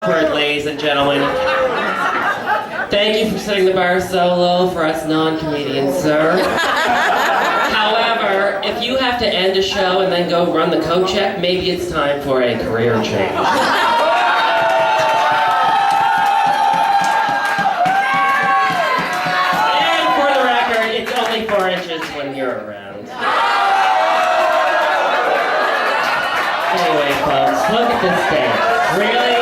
awkward, ladies and gentlemen. Thank you for setting the bar so low for us non-comedians, sir. However, if you have to end a show and then go run the coat check, maybe it's time for a career change. And for the record, it's only 4 inches when you're around. Anyway, folks, look at this dance. Really?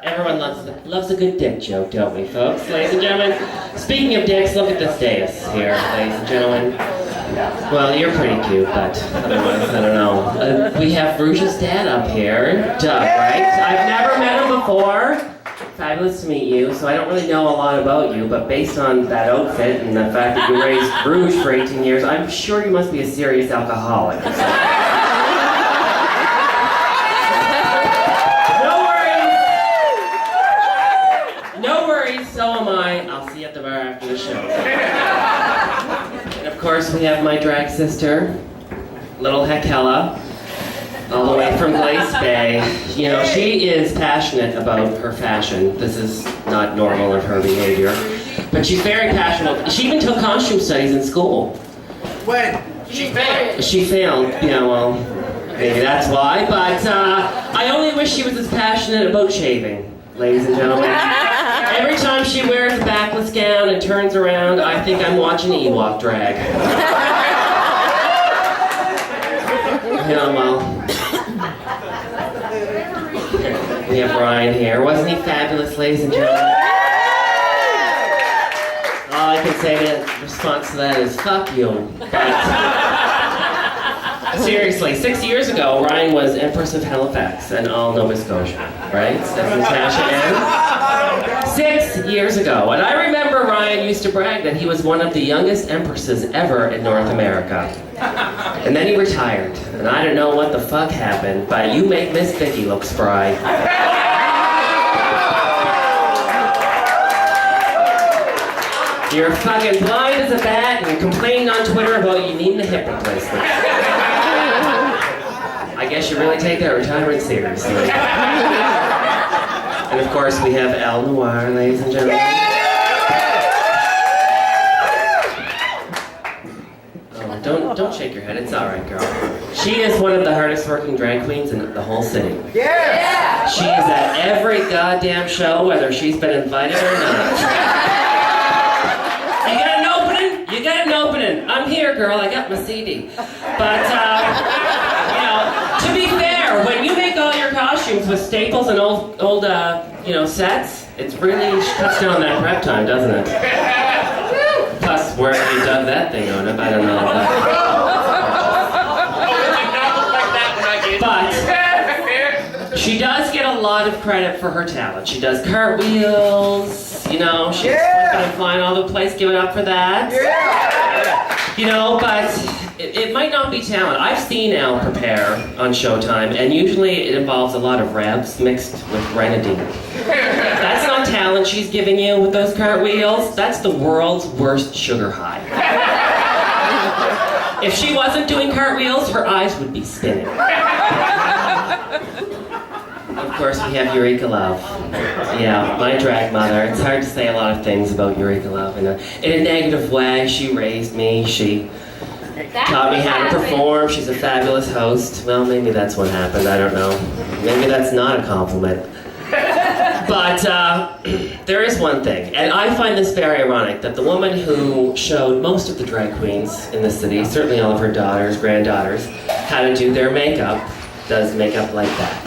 Everyone loves a good dick joke, don't we, folks? Ladies and gentlemen, speaking of dicks, look at this dais here, ladies and gentlemen. Well, you're pretty cute, but otherwise, I don't know. We have Rouge's dad up here, Doug, right? I've never met him before. Fabulous to meet you, so I don't really know a lot about you, but based on that outfit and the fact that you raised Rouge for 18 years, I'm sure you must be a serious alcoholic. So am I. I'll see you at the bar after the show. And of course, we have my drag sister, Little Hekela, all the way from Glace Bay. You know, she is passionate about her fashion. This is not normal of her behavior. But she's very passionate. She even took costume studies in school. When? She failed. She failed. Yeah, well, maybe that's why. But I only wish she was as passionate about shaving, ladies and gentlemen. Every time she wears a backless gown and turns around, I think I'm watching Ewok drag. Yeah, well. We have Ryan here. Wasn't he fabulous, ladies and gentlemen? All I can say in response to that is, fuck you. But, seriously, 6 years ago, Ryan was Empress of Halifax and all Nova Scotia, right? That's Natasha Ann. 6 years ago. And I remember Ryan used to brag that he was one of the youngest empresses ever in North America. And then he retired. And I don't know what the fuck happened, but you make Miss Vicky look spry. You're fucking blind as a bat and you're complaining on Twitter about you needing a hip replacement. I guess you really take that retirement seriously. And of course, we have Al Noir, ladies and gentlemen. Oh, don't shake your head. It's all right, girl. She is one of the hardest working drag queens in the whole city. Yeah. She is at every goddamn show, whether she's been invited or not. You got an opening? You got an opening. I'm here, girl. I got my CD. But, you know, to be fair, when you make all your costumes with staples and old sets, it's really cuts down that prep time, doesn't it? Plus, wherever you dug that thing on it, I don't know. But she does get a lot of credit for her talent. She does cartwheels, you know, she's flipping and flying all over the place, give it up for that. You know, but it might not be talent. I've seen Al prepare on Showtime, and usually it involves a lot of revs mixed with grenadine. That's not talent she's giving you with those cartwheels. That's the world's worst sugar high. If she wasn't doing cartwheels, her eyes would be spinning. Of course, we have Eureka Love. Yeah, my drag mother. It's hard to say a lot of things about Eureka Love in a negative way. She raised me. She taught me how to perform. She's a fabulous host. Well, maybe that's what happened. I don't know. Maybe that's not a compliment. But there is one thing, and I find this very ironic, that the woman who showed most of the drag queens in the city, certainly all of her daughters, granddaughters, how to do their makeup, does makeup like that.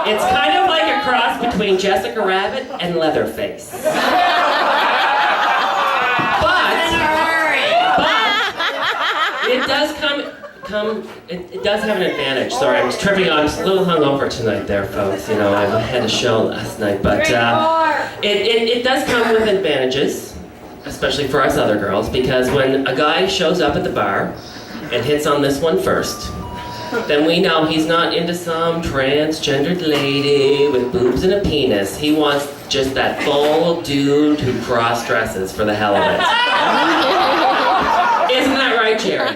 It's kind of like a cross between Jessica Rabbit and Leatherface. But it does it does have an advantage. Sorry, I was tripping on, I'm just a little hungover tonight there, folks. You know, I had a show last night, but it does come with advantages, especially for us other girls, because when a guy shows up at the bar and hits on this one first, then we know he's not into some transgendered lady with boobs and a penis. He wants just that full dude who cross-dresses for the hell of it. Isn't that right, Jerry?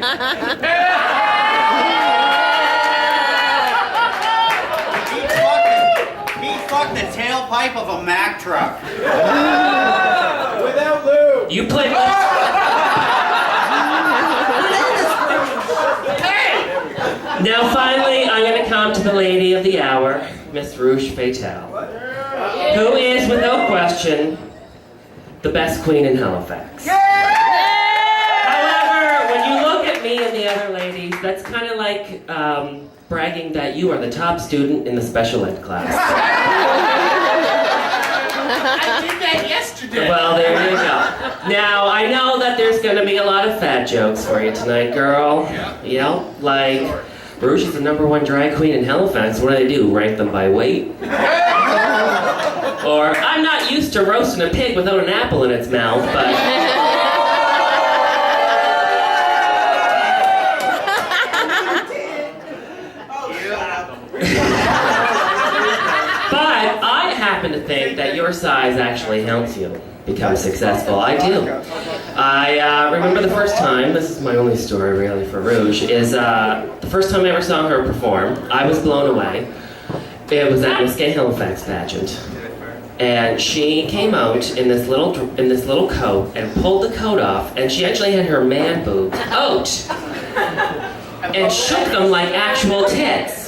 fuck the tailpipe of a Mack truck. Without lube. You play. Now, finally, I'm going to come to the lady of the hour, Miss Rouge Fatale, who is, without question, the best queen in Halifax. However, when you look at me and the other ladies, that's kind of like bragging that you are the top student in the special ed class. I did that yesterday. Well, there you go. Now, I know that there's going to be a lot of fat jokes for you tonight, girl. Yeah, like, Rouge is the #1 drag queen in Halifax. What do? Rank them by weight? Or, I'm not used to roasting a pig without an apple in its mouth, but... But I happen to think that your size actually helps you become successful. I do. I remember the first time, this is my only story really for Rouge, is the first time I ever saw her perform, I was blown away. It was at Miss Gay Halifax pageant. And she came out in this little coat and pulled the coat off, and she actually had her man boobs out and shook them like actual tits.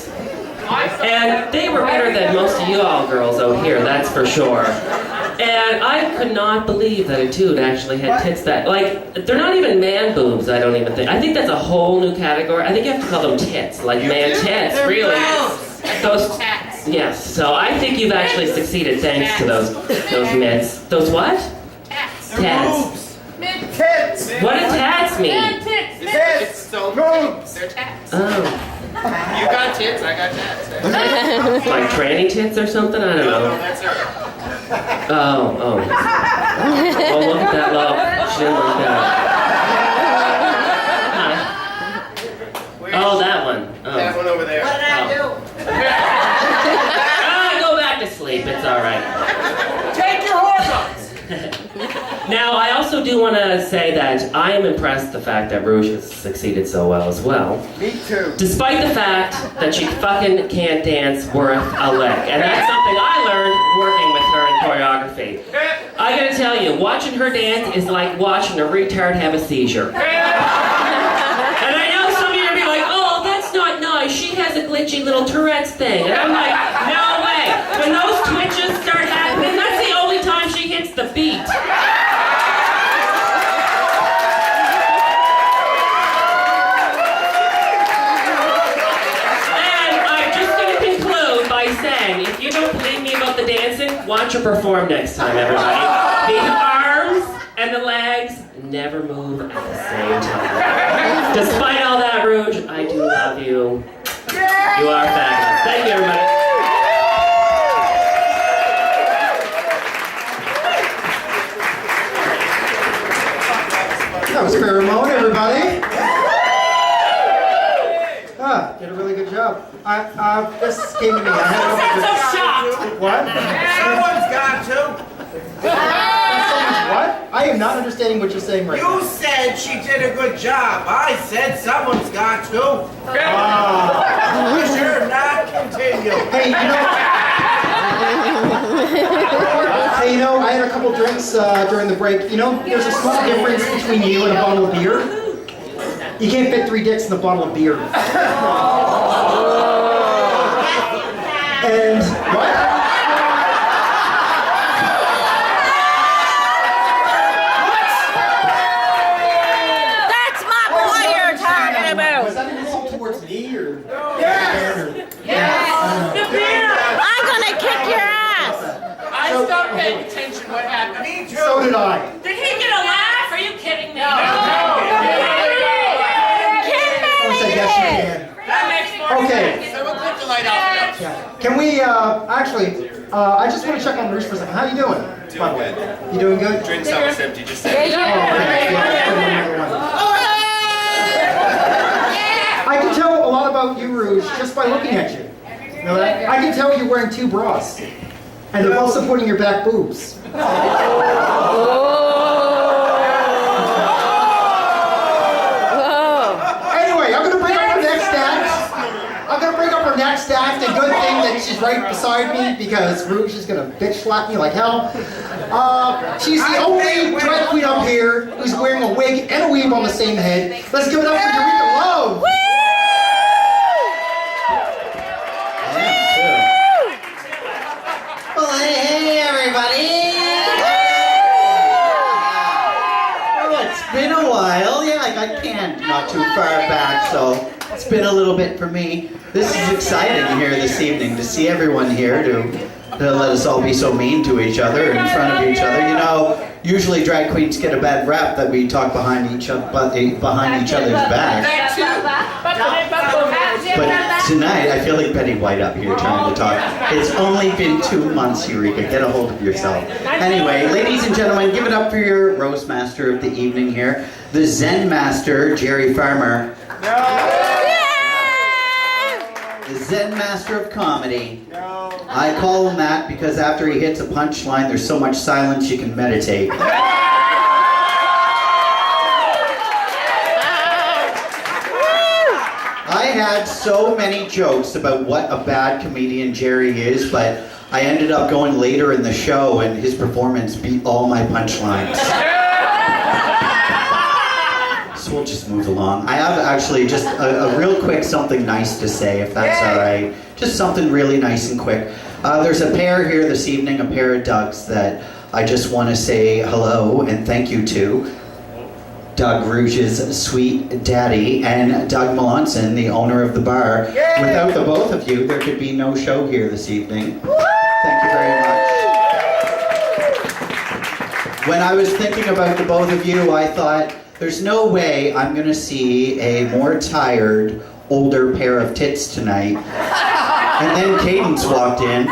And they were better than most of you all girls out here, that's for sure. And I could not believe that a dude actually had tits that, like, they're not even man boobs, I don't even think. I think that's a whole new category. I think you have to call them tits, like man tits, really. Those, yes, so I think you've actually succeeded thanks to those mitts. Those what? Tats. Tits. What do tats mean? Tits. So boobs. They're tats. Oh. You got tits, I got tats. Like tranny tits or something? I don't No, know. that's her. Oh. Well, look at that love. She didn't like that. Hi. Oh, that one. Oh. That one over there. What did I do? Go back to sleep. It's all right. Take your hormones. Now, I also do want to say that I am impressed with the fact that Rouge has succeeded so well as well. Me too. Despite the fact that she fucking can't dance worth a lick. And that's something I learned working with her in choreography. I gotta tell you, watching her dance is like watching a retard have a seizure. And I know some of you are gonna be like, oh, that's not nice. She has a glitchy little Tourette's thing. And I'm like, no way. When those twitches start happening, that's the only time she hits the beat. If you don't believe me about the dancing, watch her perform next time, everybody. The arms and the legs never move at the same time. Despite all that, Rouge, I do love you. You are fabulous. Thank you, everybody. That was fair Ramon, everybody. Did a really good job. This came to me. I had What? Someone's got to. What? I am not understanding what you're saying right now. You said she did a good job. I said someone's got to. We should not continue. Hey, I had a couple drinks during the break. There's a small difference between you and a bottle of beer. You can't fit 3 dicks in a bottle of beer. And what? That's my boy you're talking about. Was that an insult towards me or? I'm gonna kick your ass. I stopped paying attention. What happened? Me too. So did I. Did he get a laugh? Are you kidding me? I said yes, you can. That makes more Okay. sense. So we'll put the light off now. Yeah. Can we, actually, I just want to check on Rouge for a second. How you doing? Doing good. You doing good? Drink's almost empty, just Oh, saying. okay. I can tell a lot about you, Rouge, just by looking at you. You know that? I can tell you're wearing 2 bras. And they're both supporting your back boobs. Anyway, I'm going to bring up her next act. I'm going to bring up her our next act. A good thing that she's right beside me because Rouge is gonna bitch slap me like hell. She's the only drag queen up here who's wearing a wig and a weave on the same head. Let's give it up for Eureka Love. Well, hey, everybody! Oh, it's been a while. Yeah, I got canned not too far back, so it's been a little bit for me. This is exciting here this evening to see everyone here to let us all be so mean to each other in front of each other. You know, usually drag queens get a bad rap that we talk behind each other's back. But tonight, I feel like Betty White up here trying to talk. It's only been 2 months, Eureka. Get a hold of yourself. Anyway, ladies and gentlemen, give it up for your roast master of the evening here, the Zen master, Jerry Farmer. The Zen master of comedy. I call him that because after he hits a punchline, there's so much silence you can meditate. I had so many jokes about what a bad comedian Jerry is, but I ended up going later in the show and his performance beat all my punchlines. So we'll just move along. I have actually just a real quick something nice to say, if that's all right. Just something really nice and quick. There's a pair here this evening, a pair of Dougs that I just want to say hello and thank you to. Doug Rouge's sweet daddy and Doug Melanson, the owner of the bar. Yay! Without the both of you, there could be no show here this evening. Woo! Thank you very much. When I was thinking about the both of you, I thought, there's no way I'm going to see a more tired, older pair of tits tonight. And then Cadence walked in.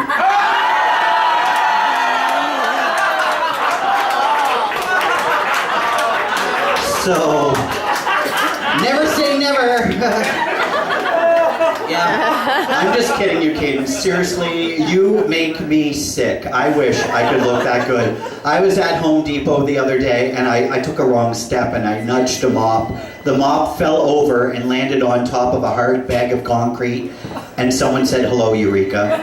So, never say never. Yeah, I'm just kidding you, Cadence. Seriously, you make me sick. I wish I could look that good. I was at Home Depot the other day and I took a wrong step and I nudged a mop. The mop fell over and landed on top of a hard bag of concrete and someone said, "Hello, Eureka."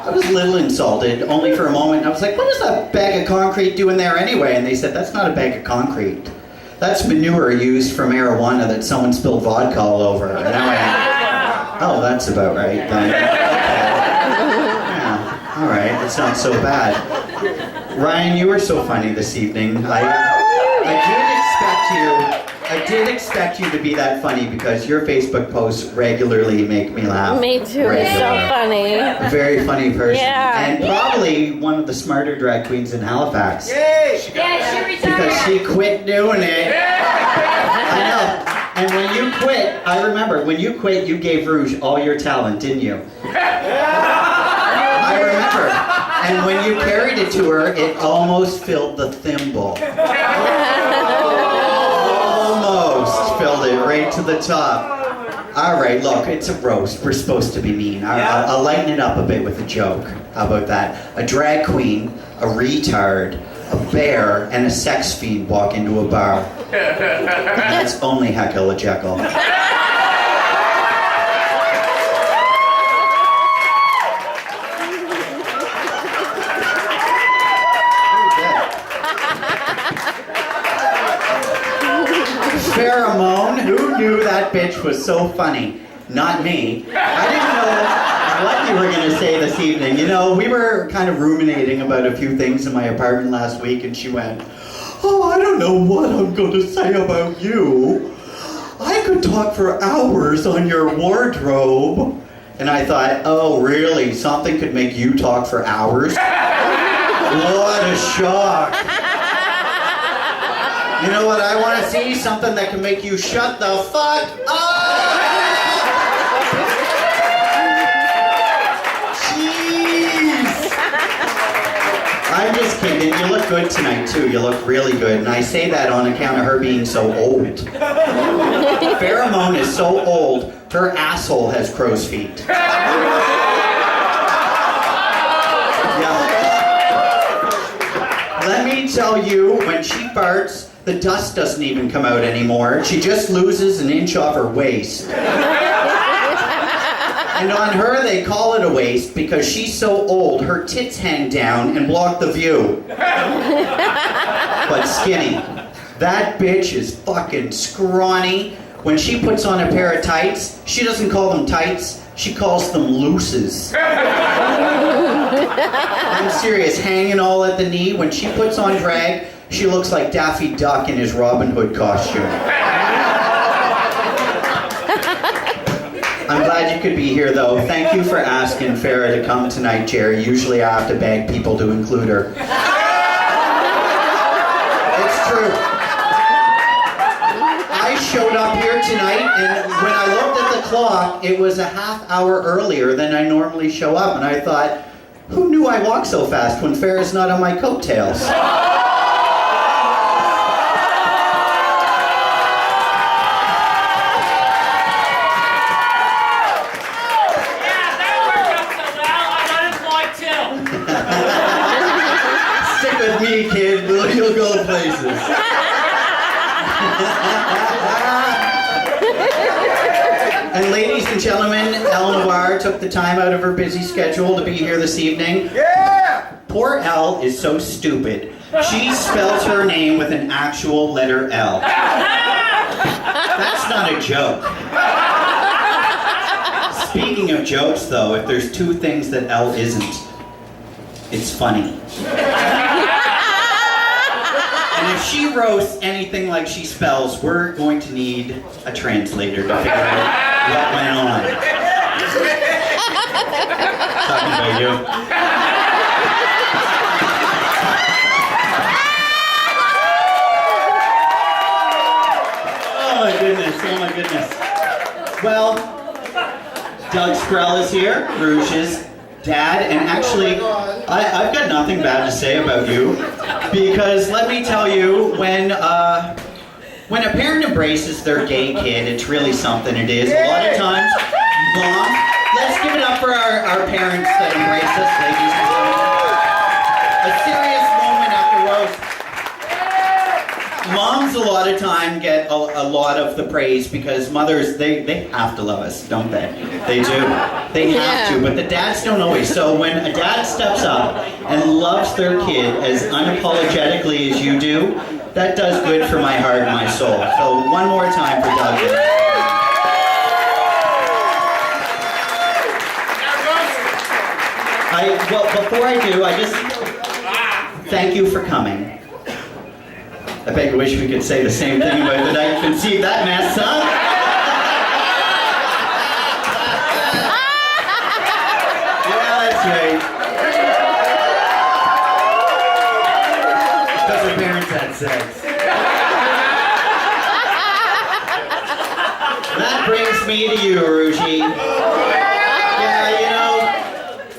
I was a little insulted, only for a moment. I was like, what does that bag of concrete do in there anyway? And they said, that's not a bag of concrete. That's manure used for marijuana that someone spilled vodka all over. And I went, oh, that's about right then. Okay. Yeah, all right, that's not so bad. Ryan, you were so funny this evening. I did expect you to be that funny because your Facebook posts regularly make me laugh. Me too. It's so funny. A very funny person. Yeah. And probably one of the smarter drag queens in Halifax. Yay! She retired. Because she quit doing it. I know. And when you quit, I remember, when you quit, you gave Rouge all your talent, didn't you? I remember. And when you carried it to her, it almost filled the thimble. Almost filled it right to the top. All right, look, it's a roast. We're supposed to be mean. I'll lighten it up a bit with a joke. How about that? A drag queen, a retard, a bear, and a sex fiend walk into a bar. And it's only Heckle a Jekyll. Pheromone, who knew that bitch was so funny? Not me. I didn't know what you were going to say this evening. You know, we were kind of ruminating about a few things in my apartment last week, and she went, oh, I don't know what I'm going to say about you. I could talk for hours on your wardrobe. And I thought, oh, really? Something could make you talk for hours? What a shock. You know what I want to see? Something that can make you shut the fuck up! Jeez! I'm just kidding. You look good tonight, too. You look really good. And I say that on account of her being so old. Pheromone is so old, her asshole has crow's feet. Let me tell you, when she farts, the dust doesn't even come out anymore. She just loses an inch off her waist. And on her, they call it a waist because she's so old, her tits hang down and block the view. But skinny. That bitch is fucking scrawny. When she puts on a pair of tights, she doesn't call them tights, she calls them looses. I'm serious, hanging all at the knee. When she puts on drag, she looks like Daffy Duck in his Robin Hood costume. I'm glad you could be here, though. Thank you for asking Farrah to come tonight, Jerry. Usually I have to beg people to include her. It's true. I showed up here tonight, and when I looked at the clock, it was a half hour earlier than I normally show up, and I thought, who knew I walk so fast when Farrah's not on my coattails? Stick with me, kid. You'll go places. And ladies and gentlemen, Elle Noir took the time out of her busy schedule to be here this evening. Yeah! Poor Elle is so stupid. She spells her name with an actual letter L. That's not a joke. Speaking of jokes, though, if there's two things that Elle isn't, it's funny. And if she roasts anything like she spells, we're going to need a translator to figure out what went on. Talking about you. Oh my goodness, oh my goodness. Well, Doug Sprell is here, Rouge's dad, and actually, I've got nothing bad to say about you, because let me tell you, when a parent embraces their gay kid, it's really something it is. A lot of times, Mom, let's give it up for our parents that embrace us, ladies and gentlemen. A serious moment after roast. Moms a lot of time get a lot of the praise because mothers, they have to love us, don't they? They do. They have to, but the dads don't always. So when a dad steps up and loves their kid as unapologetically as you do, that does good for my heart and my soul. So one more time for Doug. Well, before I do, I just thank you for coming. I bet you wish we could say the same thing about the night you conceived that mess, huh? Yeah, that's right. Because her parents had sex. That brings me to you, Rouge. Yeah, you know,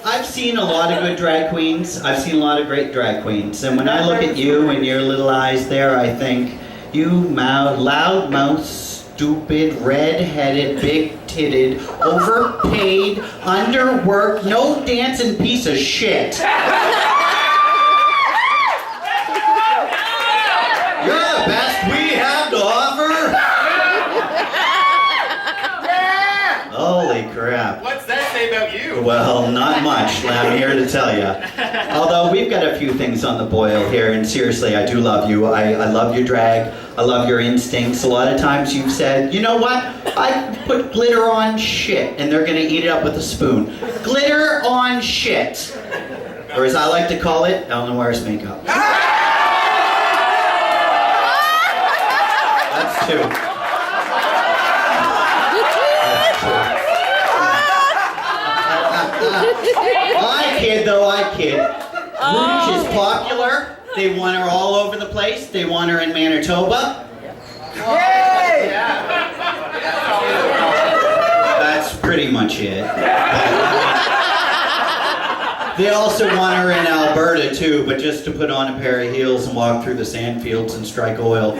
I've seen a lot of good drag queens. I've seen a lot of great drag queens. And when I look at you and your little eyes there, I think, you loudmouth, stupid, red-headed, big-titted, overpaid, underworked, no dancing piece of shit. You're the best we have to offer. Holy crap. What's that say about you? Well, not much, I'm here to tell you. Although we've got a few things on the boil here, and seriously, I do love you. I love your drag. I love your instincts. A lot of times you've said, you know what? I put glitter on shit, and they're going to eat it up with a spoon. Glitter on shit. Or as I like to call it, Elle Noir's makeup. That's two. I kid though, I kid. Rouge is popular. They want her all over the place. They want her in Manitoba. Yay! That's pretty much it. They also want her in Alberta too, but just to put on a pair of heels and walk through the sand fields and strike oil.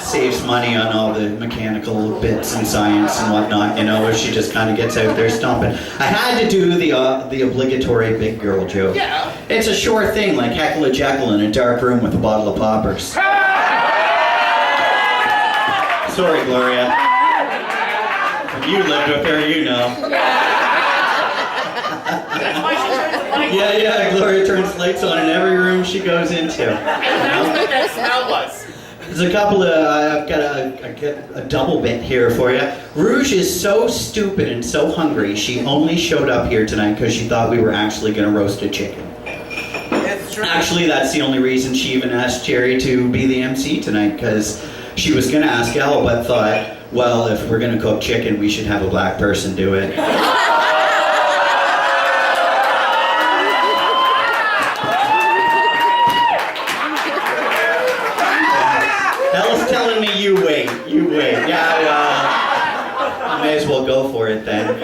Saves money on all the mechanical bits and science and whatnot, you know, where she just kind of gets out there stomping. I had to do the obligatory big girl joke. Yeah. It's a sure thing, like Heckle and Jekyll in a dark room with a bottle of poppers. Sorry, Gloria. You lived with her, you know. That's why she turned the light on. Yeah, Gloria turns lights on in every room she goes into. That's what that smell was. There's a couple of, I've got a double bit here for you. Rouge is so stupid and so hungry, she only showed up here tonight because she thought we were actually going to roast a chicken. It's true. Actually, that's the only reason she even asked Jerry to be the MC tonight, because she was going to ask Elle, but thought, well, if we're going to cook chicken, we should have a black person do it. Elle's telling me you wait. Yeah, well, I may as well go for it then.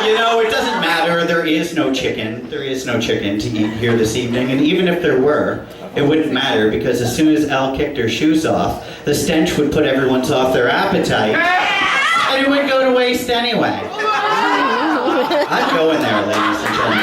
You know, it doesn't matter. There is no chicken. There is no chicken to eat here this evening. And even if there were, it wouldn't matter, because as soon as Elle kicked her shoes off, the stench would put everyone's off their appetite. And it would go to waste anyway. I'd go in there, ladies and gentlemen.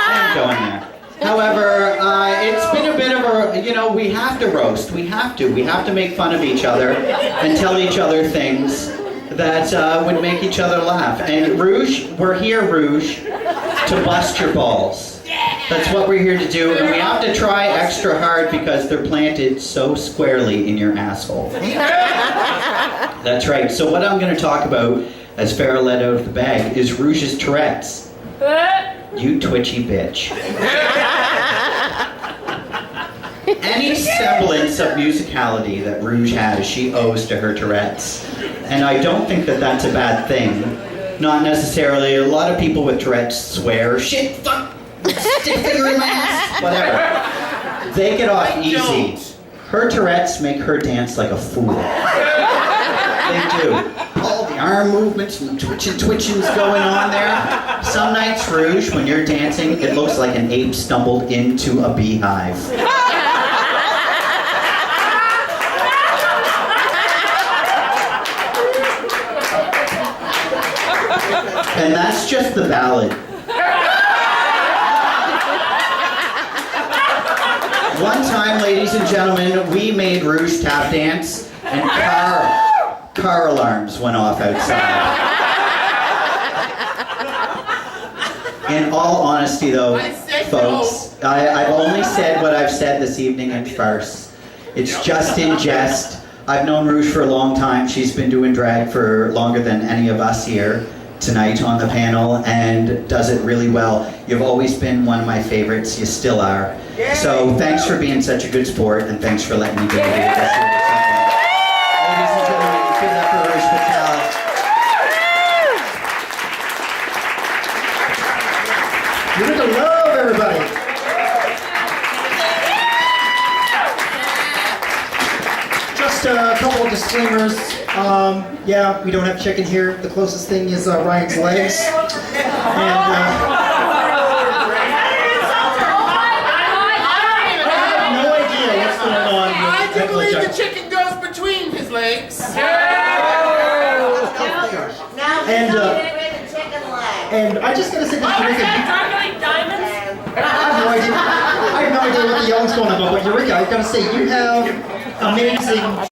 I'd go in there. However, it's been a bit of a, you know, we have to roast. We have to make fun of each other and tell each other things that would make each other laugh. And Rouge, we're here, Rouge, to bust your balls. That's what we're here to do, and we have to try extra hard because they're planted so squarely in your asshole. That's right. So what I'm going to talk about, as Farrah let out of the bag, is Rouge's Tourette's. You twitchy bitch. Any semblance of musicality that Rouge has, she owes to her Tourette's. And I don't think that that's a bad thing. Not necessarily. A lot of people with Tourette's swear, shit, fuck, stick finger in my ass, whatever. They get off easy. Her Tourette's make her dance like a fool. They do. All the arm movements and the twitching's going on there. Some nights, Rouge, when you're dancing, it looks like an ape stumbled into a beehive. And that's just the ballad. One time, ladies and gentlemen, we made Rouge tap dance, and car alarms went off outside. In all honesty, though, folks, I've only said what I've said this evening in farce. It's just in jest. I've known Rouge for a long time. She's been doing drag for longer than any of us here tonight on the panel, and does it really well. You've always been one of my favorites. You still are. So thanks for being such a good sport, and thanks for letting me be able to do this here this evening. Ladies and gentlemen, give it up for Rouge Fatale. Give it a love, everybody. Just a couple of disclaimers. Yeah, we don't have chicken here. The closest thing is Ryan's legs. And I have no idea what's going on with do Heckler believe the Jack- chicken goes between his legs. And I just gotta say this, Eureka. I have no idea what the yelling's going on about, but Eureka, I gotta say, you have amazing